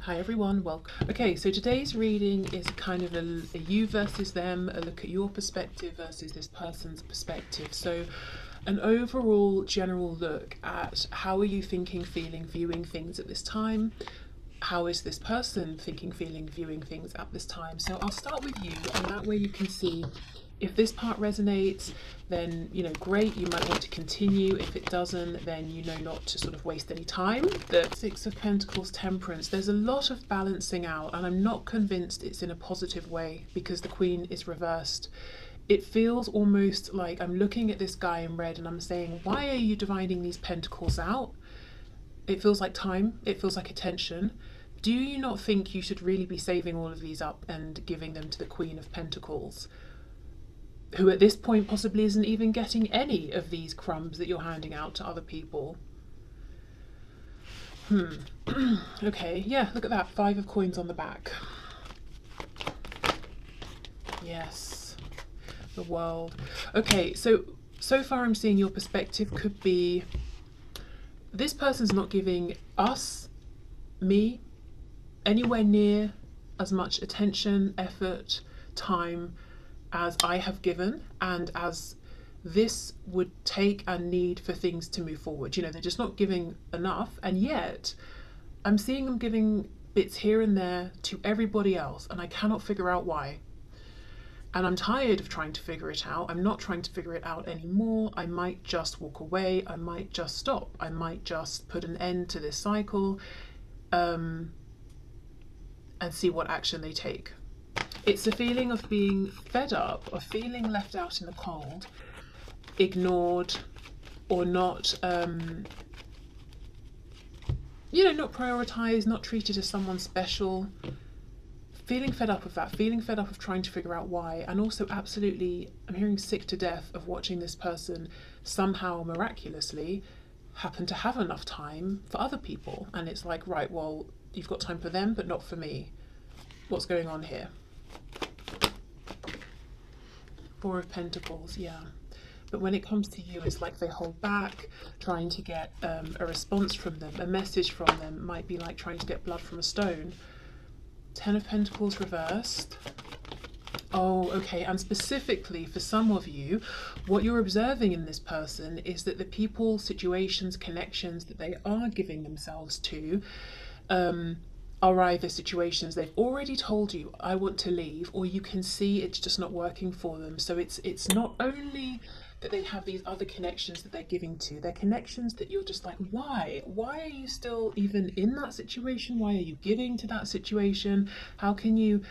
Hi everyone, welcome. Okay, so today's reading is kind of a you versus them, a look at your perspective versus this person's perspective. So an overall general look at how are you thinking, feeling, viewing things at this time. How is this person thinking, feeling, viewing things at this time? So I'll start with you, and that way you can see if this part resonates, then great, you might want to continue. If it doesn't, then you know not to sort of waste any time. The Six of Pentacles, Temperance, there's a lot of balancing out, and I'm not convinced it's in a positive way because the Queen is reversed. It feels almost like I'm looking at this guy in red and I'm saying, why are you dividing these pentacles out? It feels like time, it feels like attention. Do you not think you should really be saving all of these up and giving them to the Queen of Pentacles, who at this point possibly isn't even getting any of these crumbs that you're handing out to other people? Okay, yeah, look at that, 5 of coins on the back. Yes, the World. Okay, so far I'm seeing your perspective could be this person's not giving us, me, anywhere near as much attention, effort, time as I have given, and as this would take and need for things to move forward. They're just not giving enough, and yet I'm seeing them giving bits here and there to everybody else, and I cannot figure out why. And I'm tired of trying to figure it out. I'm not trying to figure it out anymore. I might just walk away. I might just stop. I might just put an end to this cycle and see what action they take. It's a feeling of being fed up, of feeling left out in the cold, ignored, or not, not prioritized, not treated as someone special. Feeling fed up of that, feeling fed up of trying to figure out why, and also absolutely, I'm hearing sick to death of watching this person somehow miraculously happen to have enough time for other people. And it's like, right, well, you've got time for them, but not for me. What's going on here? 4 of Pentacles, yeah. But when it comes to you, it's like they hold back, trying to get a response from them, a message from them. Might be like trying to get blood from a stone. 10 of Pentacles reversed. Oh, okay. And specifically for some of you, what you're observing in this person is that the people, situations, connections that they are giving themselves to are either situations they've already told you, I want to leave, or you can see it's just not working for them. So it's not only that they have these other connections that they're giving to, they're connections that you're just like, why are you still even in that situation? Why are you giving to that situation? How can you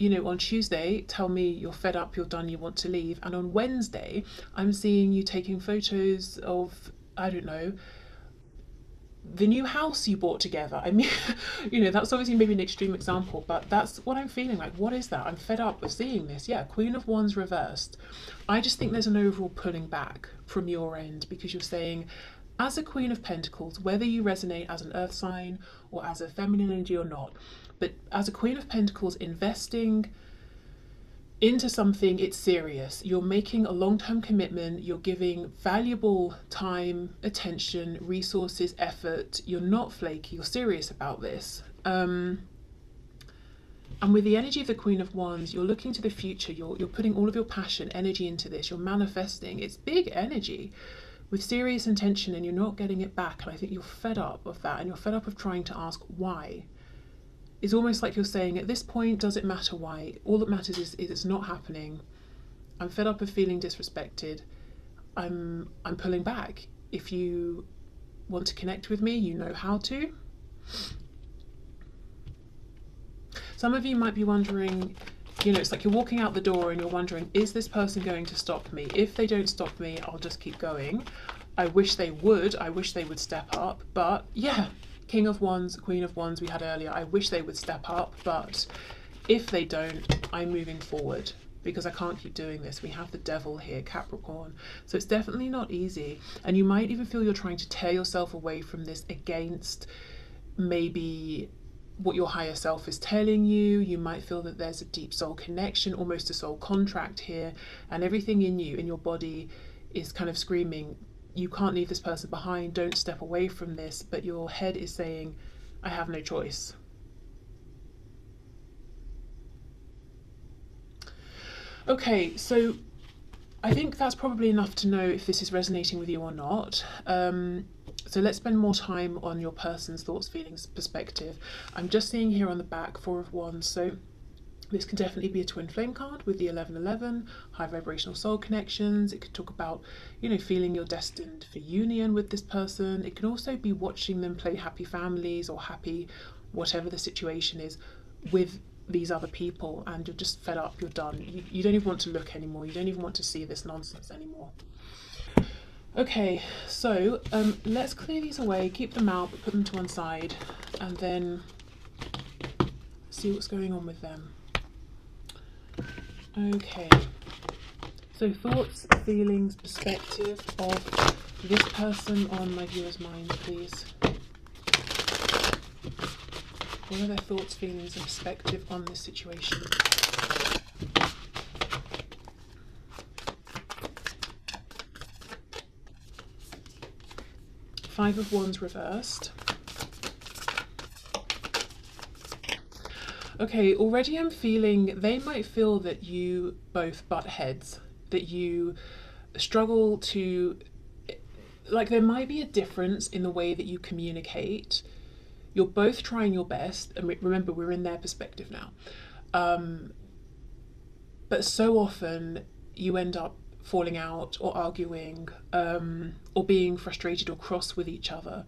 on Tuesday tell me you're fed up, you're done, you want to leave, and on Wednesday I'm seeing you taking photos of, I don't know, the new house you bought together. I mean, that's obviously maybe an extreme example, but that's what I'm feeling like. What is that? I'm fed up of seeing this. Yeah, Queen of Wands reversed. I just think there's an overall pulling back from your end, because you're saying, as a Queen of Pentacles, whether you resonate as an earth sign or as a feminine energy or not, but as a Queen of Pentacles, investing into something, it's serious. You're making a long-term commitment, you're giving valuable time, attention, resources, effort. You're not flaky, you're serious about this. And with the energy of the Queen of Wands, you're looking to the future, you're putting all of your passion, energy into this, you're manifesting. It's big energy with serious intention, and you're not getting it back. And I think you're fed up of that, and you're fed up of trying to ask why. It's almost like you're saying, at this point, does it matter why? All that matters is it's not happening. I'm fed up of feeling disrespected. I'm pulling back. If you want to connect with me, you know how to. Some of you might be wondering, it's like you're walking out the door and you're wondering, is this person going to stop me? If they don't stop me, I'll just keep going. I wish they would. I wish they would step up. But yeah, King of Wands, Queen of Wands we had earlier. I wish they would step up, but if they don't, I'm moving forward because I can't keep doing this. We have the Devil here, Capricorn. So it's definitely not easy. And you might even feel you're trying to tear yourself away from this against maybe what your higher self is telling you. You might feel that there's a deep soul connection, almost a soul contract here, and everything in you, in your body, is kind of screaming, you can't leave this person behind, don't step away from this, but your head is saying, I have no choice. Okay, so I think that's probably enough to know if this is resonating with you or not. So let's spend more time on your person's thoughts, feelings, perspective. I'm just seeing here on the back, Four of Wands. So this can definitely be a twin flame card with the 1111, high vibrational soul connections. It could talk about, you know, feeling you're destined for union with this person. It can also be watching them play happy families or happy, whatever the situation is, with these other people, and you're just fed up, you're done. You don't even want to look anymore. You don't even want to see this nonsense anymore. Okay, so let's clear these away, keep them out, but put them to one side, and then see what's going on with them. Okay, so thoughts, feelings, perspective of this person on my viewer's mind, please. What are their thoughts, feelings, and perspective on this situation? Five of Wands reversed. Okay, already I'm feeling they might feel that you both butt heads, that you struggle to, like, there might be a difference in the way that you communicate. You're both trying your best, and remember, we're in their perspective now. But so often you end up falling out or arguing, or being frustrated or cross with each other.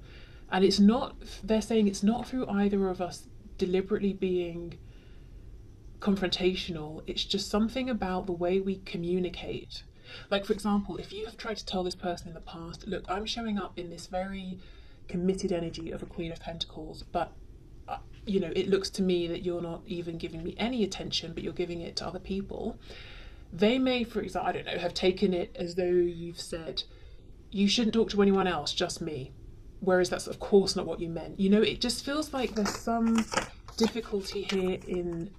And it's not, they're saying it's not through either of us deliberately being confrontational. It's just something about the way we communicate. Like, for example, if you have tried to tell this person in the past, look, I'm showing up in this very committed energy of a Queen of Pentacles, but you know, it looks to me that you're not even giving me any attention, but you're giving it to other people. They may, for example, I don't know, have taken it as though you've said, you shouldn't talk to anyone else, just me. Whereas that's of course not what you meant. You know, it just feels like there's some difficulty here in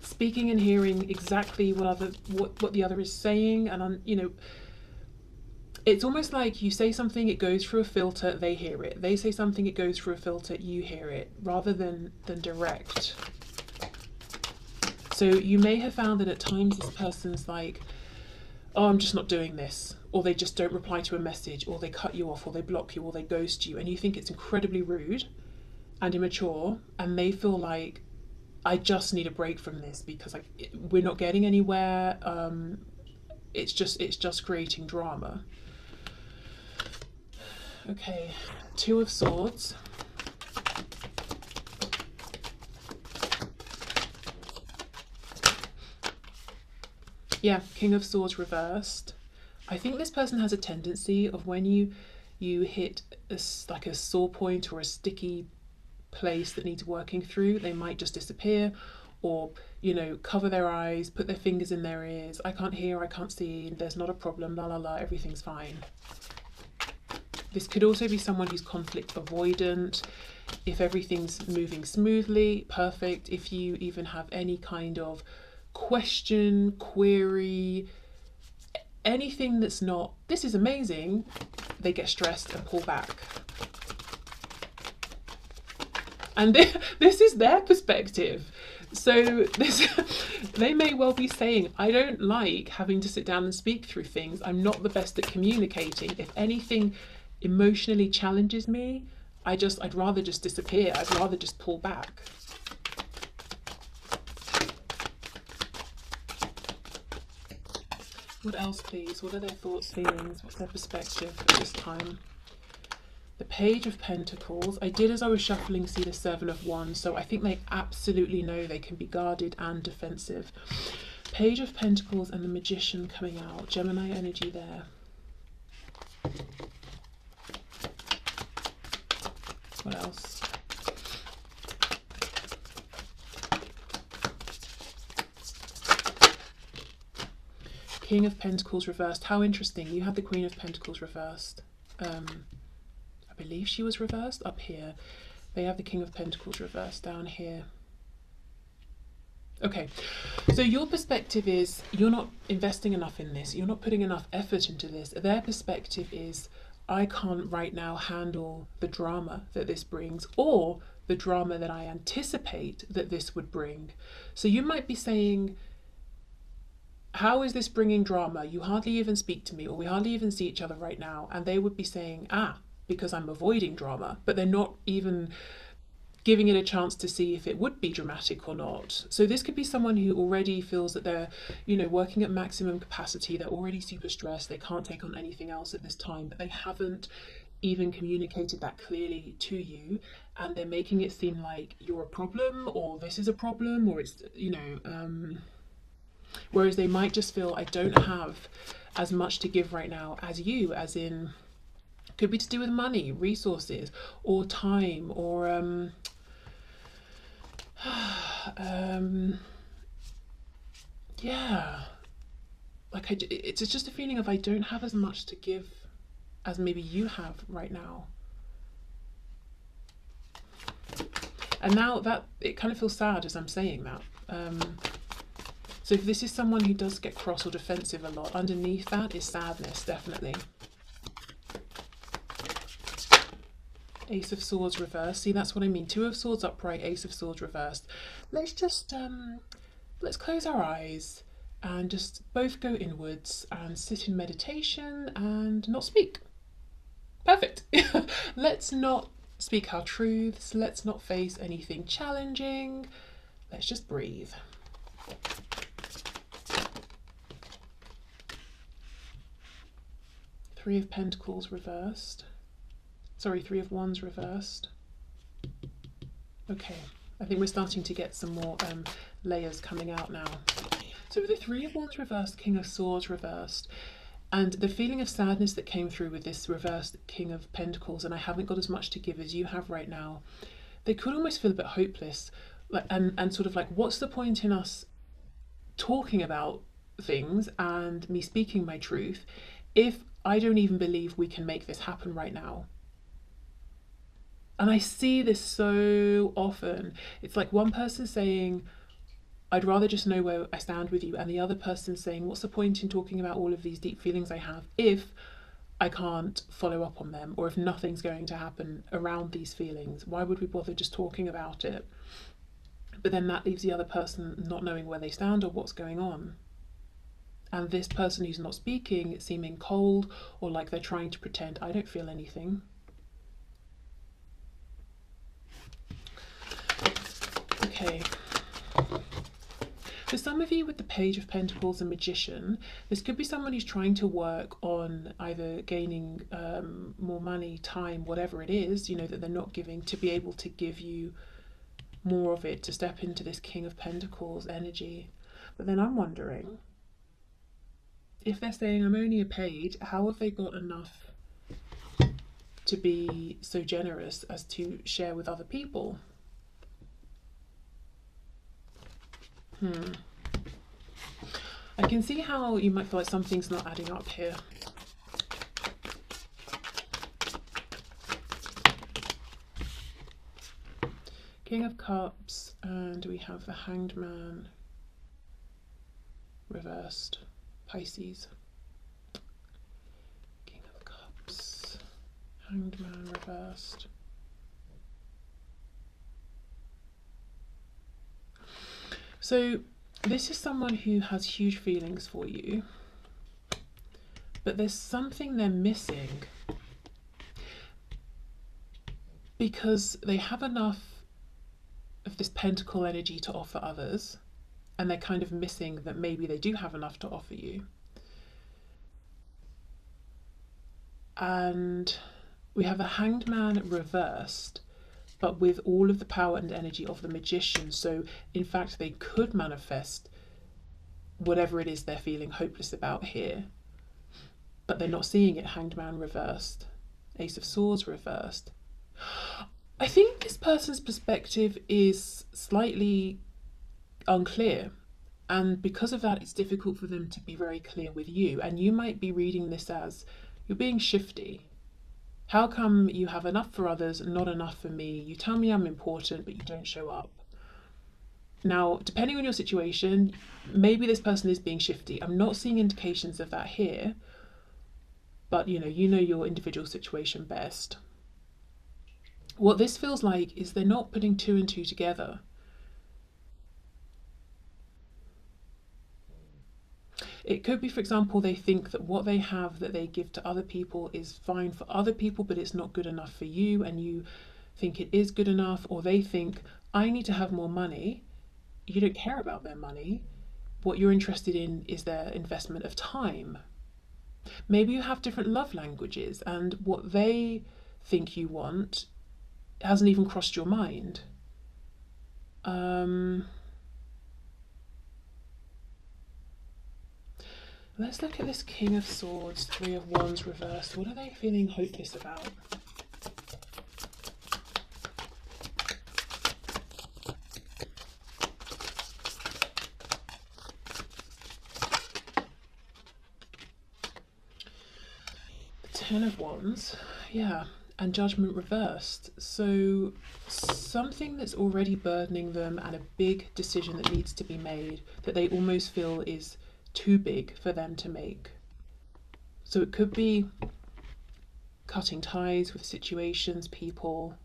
speaking and hearing exactly what the other is saying. And you know, it's almost like you say something, it goes through a filter, they hear it. They say something, it goes through a filter, you hear it, rather than direct. So you may have found that at times this person's like, oh, I'm just not doing this, or they just don't reply to a message, or they cut you off, or they block you, or they ghost you, and you think it's incredibly rude and immature, and they feel like, I just need a break from this because we're not getting anywhere. It's just creating drama. Okay, Two of Swords. Yeah, King of Swords reversed. I think this person has a tendency of when you hit like a sore point or a sticky place that needs working through, they might just disappear, or, you know, cover their eyes, put their fingers in their ears. I can't hear, I can't see, there's not a problem, la la la, everything's fine. This could also be someone who's conflict avoidant. If everything's moving smoothly, perfect. If you even have any kind of question, query, anything that's not, this is amazing, they get stressed and pull back. And this is their perspective. So they may well be saying, I don't like having to sit down and speak through things. I'm not the best at communicating. If anything emotionally challenges me, I'd rather just disappear. I'd rather just pull back. What else, please? What are their thoughts, feelings? What's their perspective at this time? The Page of Pentacles. I did, as I was shuffling, see the Seven of Wands, so I think they absolutely know they can be guarded and defensive. Page of Pentacles and the Magician coming out. Gemini energy there. What else? King of Pentacles reversed. How interesting. You had the Queen of Pentacles reversed. I believe she was reversed up here. They have the King of Pentacles reversed down here. Okay, so your perspective is you're not investing enough in this. You're not putting enough effort into this. Their perspective is, I can't right now handle the drama that this brings, or the drama that I anticipate that this would bring. So you might be saying, how is this bringing drama? You hardly even speak to me, or we hardly even see each other right now. And they would be saying, because I'm avoiding drama, but they're not even giving it a chance to see if it would be dramatic or not. So this could be someone who already feels that they're, working at maximum capacity. They're already super stressed. They can't take on anything else at this time, but they haven't even communicated that clearly to you, and they're making it seem like you're a problem, or this is a problem, or it's, whereas they might just feel, I don't have as much to give right now as you, as in, could be to do with money, resources, or time, or yeah, like it's just a feeling of, I don't have as much to give as maybe you have right now. And now that it kind of feels sad as I'm saying that. So if this is someone who does get cross or defensive a lot, underneath that is sadness, definitely. Ace of Swords reversed. See, that's what I mean. Two of Swords upright, Ace of Swords reversed. Let's just, let's close our eyes and just both go inwards and sit in meditation and not speak. Perfect. Let's not speak our truths. Let's not face anything challenging. Let's just breathe. Three of Pentacles reversed. Sorry, Three of Wands reversed. Okay, I think we're starting to get some more layers coming out now. So with the Three of Wands reversed, King of Swords reversed, and the feeling of sadness that came through with this reversed King of Pentacles, and I haven't got as much to give as you have right now, they could almost feel a bit hopeless, like, and sort of like, what's the point in us talking about things and me speaking my truth if I don't even believe we can make this happen right now? And I see this so often. It's like one person saying, I'd rather just know where I stand with you, and the other person saying, what's the point in talking about all of these deep feelings I have if I can't follow up on them, or if nothing's going to happen around these feelings? Why would we bother just talking about it? But then that leaves the other person not knowing where they stand or what's going on. And this person who's not speaking, seeming cold, or like they're trying to pretend, I don't feel anything. Okay. For some of you with the Page of Pentacles and Magician, this could be someone who's trying to work on either gaining more money, time, whatever it is, that they're not giving, to be able to give you more of it, to step into this King of Pentacles energy. But then I'm wondering, if they're saying, I'm only a page, how have they got enough to be so generous as to share with other people? I can see how you might feel like something's not adding up here. King of Cups, and we have the Hanged Man reversed. Pisces. King of Cups, Hanged Man reversed. So this is someone who has huge feelings for you, but there's something they're missing, because they have enough of this pentacle energy to offer others, and they're kind of missing that maybe they do have enough to offer you. And we have a Hanged Man reversed, but with all of the power and energy of the Magician. So in fact, they could manifest whatever it is they're feeling hopeless about here, but they're not seeing it. Hanged Man reversed, Ace of Swords reversed. I think this person's perspective is slightly unclear, and because of that, it's difficult for them to be very clear with you. And you might be reading this as, you're being shifty. How come you have enough for others and not enough for me? You tell me I'm important, but you don't show up. Now, depending on your situation, maybe this person is being shifty. I'm not seeing indications of that here, but you know your individual situation best. What this feels like is they're not putting two and two together. It could be, for example, they think that what they have that they give to other people is fine for other people, but it's not good enough for you, and you think it is good enough. Or they think, I need to have more money. You don't care about their money. What you're interested in is their investment of time. Maybe you have different love languages, and what they think you want hasn't even crossed your mind. Let's look at this King of Swords, Three of Wands reversed. What are they feeling hopeless about? The Ten of Wands, yeah, and Judgment reversed. So something that's already burdening them, and a big decision that needs to be made that they almost feel is too big for them to make. So it could be cutting ties with situations, people,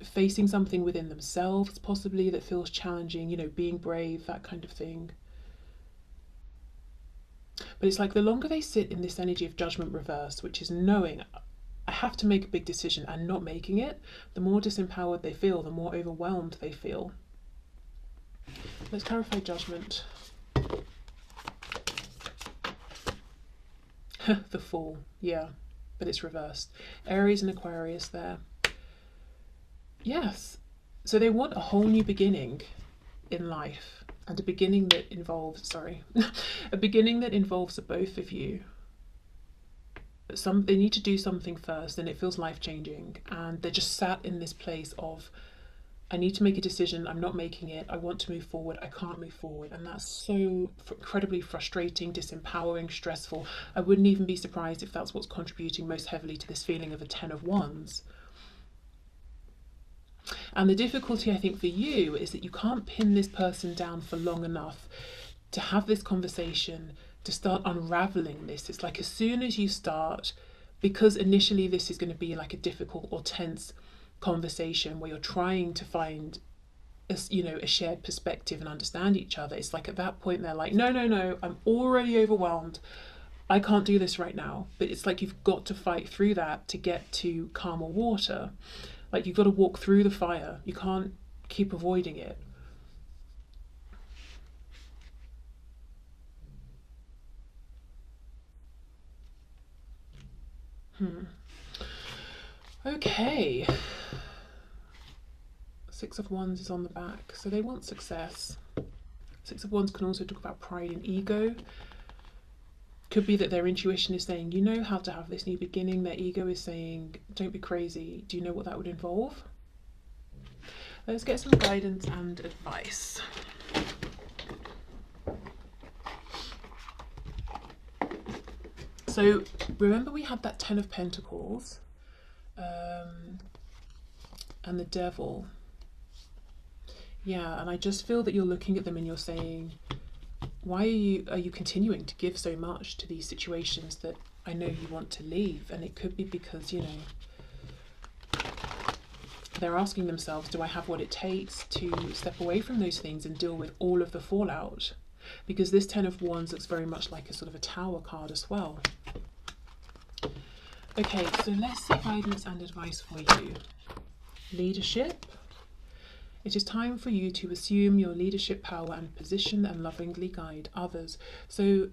facing something within themselves possibly that feels challenging, you know, being brave, that kind of thing. But it's like the longer they sit in this energy of Judgment reverse, which is knowing I have to make a big decision and not making it, the more disempowered they feel, the more overwhelmed they feel. Let's clarify Judgment. The Fool, yeah, but it's reversed. Aries and Aquarius there. Yes, so they want a whole new beginning in life, and a beginning that involves, a beginning that involves the both of you. They need to do something first, and it feels life-changing, and they're just sat in this place of, I need to make a decision, I'm not making it, I want to move forward, I can't move forward. And that's so incredibly frustrating, disempowering, stressful. I wouldn't even be surprised if that's what's contributing most heavily to this feeling of a Ten of Wands. And the difficulty, I think, for you is that you can't pin this person down for long enough to have this conversation, to start unraveling this. It's like as soon as you start, because initially this is going to be like a difficult or tense conversation where you're trying to find a shared perspective and understand each other, it's like at that point they're like, no, I'm already overwhelmed, I can't do this right now. But it's like you've got to fight through that to get to calmer water. Like you've got to walk through the fire, you can't keep avoiding it. Okay. Six of Wands is on the back, so they want success. Six of Wands can also talk about pride and ego. Could be that their intuition is saying, you know how to have this new beginning. Their ego is saying, don't be crazy. Do you know what that would involve? Let's get some guidance and advice. So remember we had that Ten of Pentacles and the Devil. Yeah, and I just feel that you're looking at them and you're saying, why are you continuing to give so much to these situations that I know you want to leave? And it could be because, you know, they're asking themselves, do I have what it takes to step away from those things and deal with all of the fallout? Because this Ten of Wands looks very much like a sort of a Tower card as well. Okay, so let's see guidance and advice for you. Leadership. It is time for you to assume your leadership power and position and lovingly guide others. So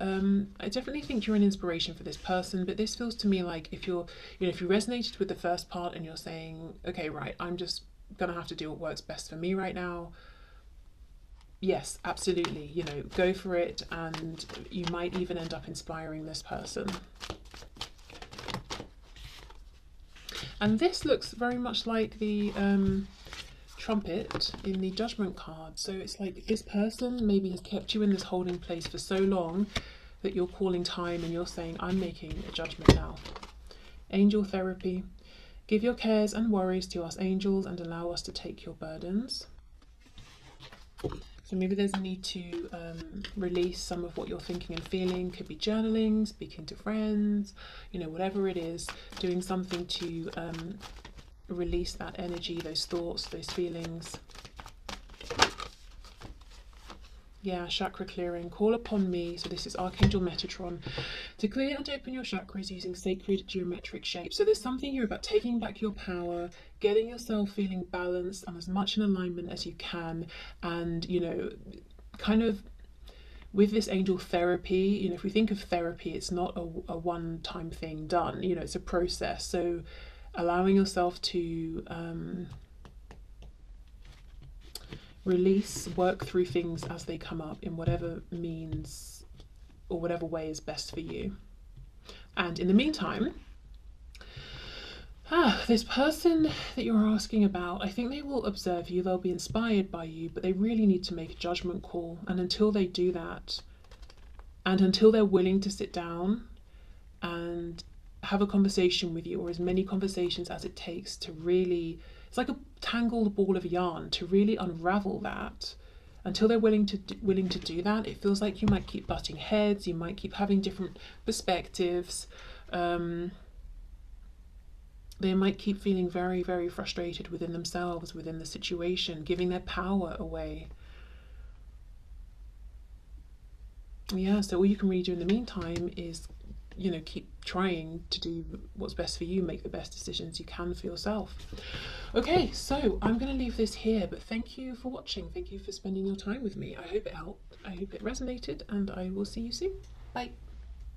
I definitely think you're an inspiration for this person, but this feels to me like if you resonated with the first part and you're saying, okay, right, I'm just gonna have to do what works best for me right now. Yes, absolutely, you know, go for it, and you might even end up inspiring this person. And this looks very much like the Trumpet in the Judgment card. So it's like this person maybe has kept you in this holding place for so long that you're calling time and you're saying, I'm making a judgment now. Angel therapy. Give your cares and worries to us angels and allow us to take your burdens. So maybe there's a need to release some of what you're thinking and feeling. Could be journaling, speaking to friends, you know, whatever it is, doing something to release that energy, those thoughts, those feelings. Yeah, chakra clearing. Call upon me. So this is Archangel Metatron, to clear and open your chakras using sacred geometric shapes. So there's something here about taking back your power, getting yourself feeling balanced and as much in alignment as you can. And, you know, kind of with this angel therapy, you know, if we think of therapy, it's not a one-time thing done, you know, it's a process. So allowing yourself to release, work through things as they come up in whatever means or whatever way is best for you. And in the meantime, this person that you're asking about, I think they will observe you, they'll be inspired by you, but they really need to make a judgment call. And until they do that, and until they're willing to sit down and have a conversation with you, or as many conversations as it takes to really, it's like a tangled ball of yarn, to really unravel that, until they're willing to do that, it feels like you might keep butting heads, you might keep having different perspectives. They might keep feeling very, very frustrated within themselves, within the situation, giving their power away. Yeah, so all you can really do in the meantime is, you know, keep trying to do what's best for you, make the best decisions you can for yourself. Okay, so I'm going to leave this here, but thank you for watching. Thank you for spending your time with me. I hope it helped. I hope it resonated, and I will see you soon. Bye.